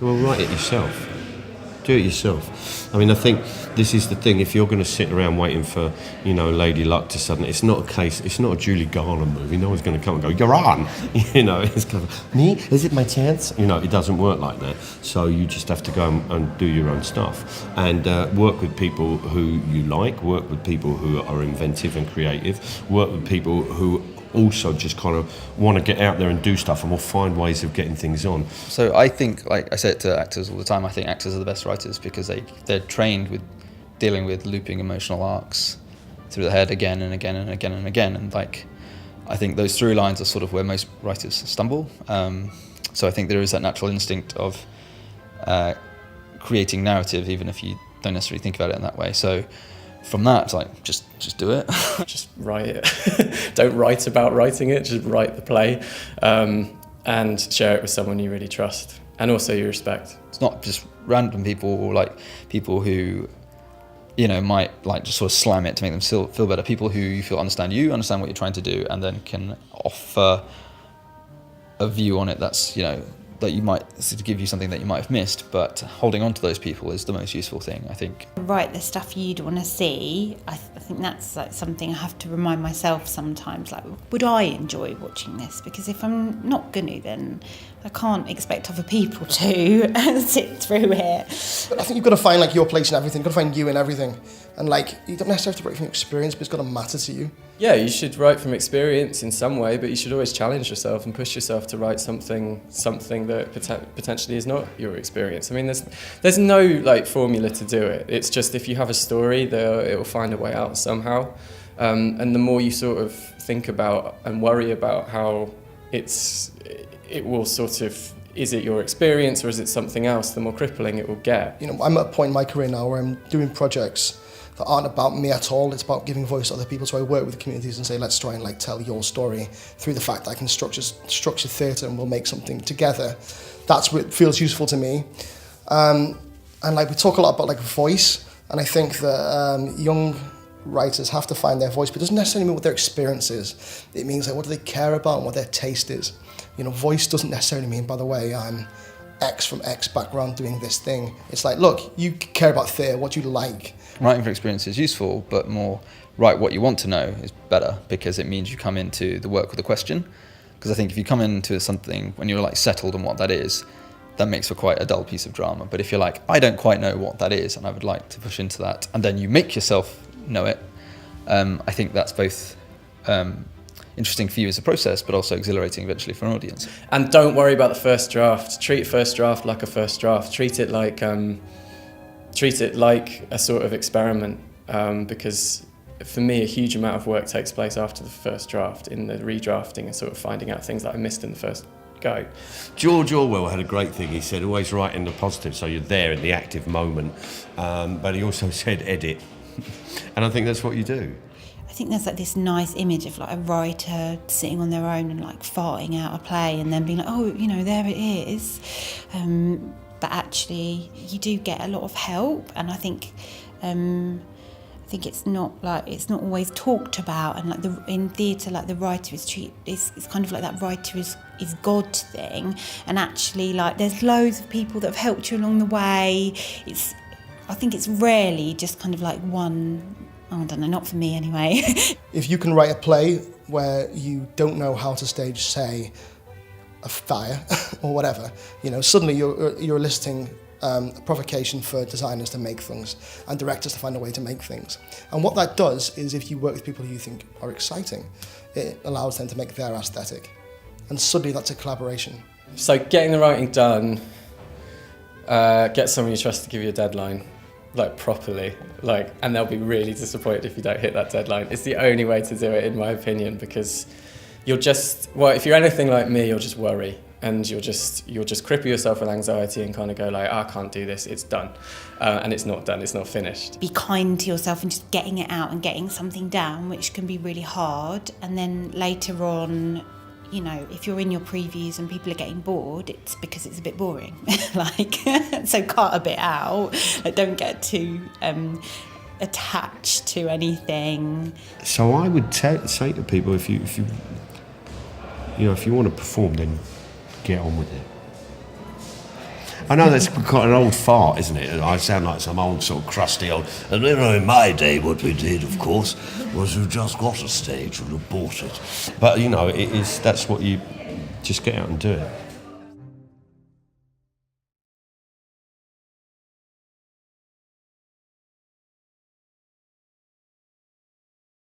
Well, write it yourself. Do it yourself. I mean, I think this is the thing. If you're going to sit around waiting for, Lady Luck to suddenly, it's not a Julie Garland movie. No one's going to come and go, you're on. It's kind of, me? Is it my chance? It doesn't work like that. So you just have to go and do your own stuff and work with people who you like, work with people who are inventive and creative, work with people who also just kind of want to get out there and do stuff, and will find ways of getting things on. So I think, like I say it to actors all the time, I think actors are the best writers because they're trained with dealing with looping emotional arcs through the head again and again and again and again, and I think those through lines are sort of where most writers stumble. So I think there is that natural instinct of creating narrative, even if you don't necessarily think about it in that way. So from that, it's like, just do it. Just write it. Don't write about writing it, just write the play, and share it with someone you really trust and also you respect. It's not just random people or people who, might just sort of slam it to make them feel better. People who you feel understand what you're trying to do, and then can offer a view on it that's, that you might, to give you something that you might have missed, but holding on to those people is the most useful thing, I think. Write the stuff you'd want to see. I think that's something I have to remind myself sometimes, would I enjoy watching this? Because if I'm not going to, then I can't expect other people to sit through it. But I think you've got to find your place in everything, you've got to find you in everything. And you don't necessarily have to write from your experience, but it's got to matter to you. Yeah, you should write from experience in some way, but you should always challenge yourself and push yourself to write something that potentially is not your experience. I mean, there's no formula to do it. It's just if you have a story, it will find a way out somehow. And the more you sort of think about and worry about how it will sort of, is it your experience or is it something else, the more crippling it will get. I'm at a point in my career now where I'm doing projects that aren't about me at all. It's about giving voice to other people. So I work with communities and say, let's try and tell your story through the fact that I can structure theatre and we'll make something together. That's what feels useful to me. And we talk a lot about voice, and I think that young writers have to find their voice, but it doesn't necessarily mean what their experience is. It means what do they care about and what their taste is. Voice doesn't necessarily mean, by the way, I'm X from X background doing this thing. It's look, you care about theatre, what you like. Writing for experience is useful, but more write what you want to know is better, because it means you come into the work with a question. Because I think if you come into something when you're settled on what that is, that makes for quite a dull piece of drama. But if you're I don't quite know what that is and I would like to push into that, and then you make yourself know it, I think that's both interesting for you as a process, but also exhilarating eventually for an audience. And don't worry about the first draft. Treat first draft like a first draft. Treat it like a sort of experiment, because for me a huge amount of work takes place after the first draft, in the redrafting and sort of finding out things that I missed in the first go. George Orwell had a great thing. He said, always write in the positive, so you're there in the active moment. But he also said, edit. And I think that's what you do. I think there's this nice image of a writer sitting on their own and like farting out a play and then being like, oh, there it is. But actually, you do get a lot of help, and I think it's not always talked about. And in theatre, the writer is it's kind of that writer is God thing. And actually, there's loads of people that have helped you along the way. I think it's rarely just kind of one. Oh, I don't know, not for me anyway. If you can write a play where you don't know how to stage, say, a fire or whatever, suddenly you're eliciting a provocation for designers to make things and directors to find a way to make things. And what that does is, if you work with people who you think are exciting, it allows them to make their aesthetic. And suddenly that's a collaboration. So getting the writing done, get someone you trust to give you a deadline. Properly, and they'll be really disappointed if you don't hit that deadline. It's the only way to do it, in my opinion, because if you're anything like me, you'll just worry, and you'll just cripple yourself with anxiety and kind of go I can't do this, it's done. And it's not done, it's not finished. Be kind to yourself and just getting it out and getting something down, which can be really hard. And then later on, if you're in your previews and people are getting bored, it's because it's a bit boring. So cut a bit out. Don't get too attached to anything. So I would say to people, if you want to perform, then get on with it. I know that's quite an old fart, isn't it? I sound like some old sort of crusty old. And in my day, what we did, of course, was we just got a stage and we bought it. But it is. That's what you just get out and do it.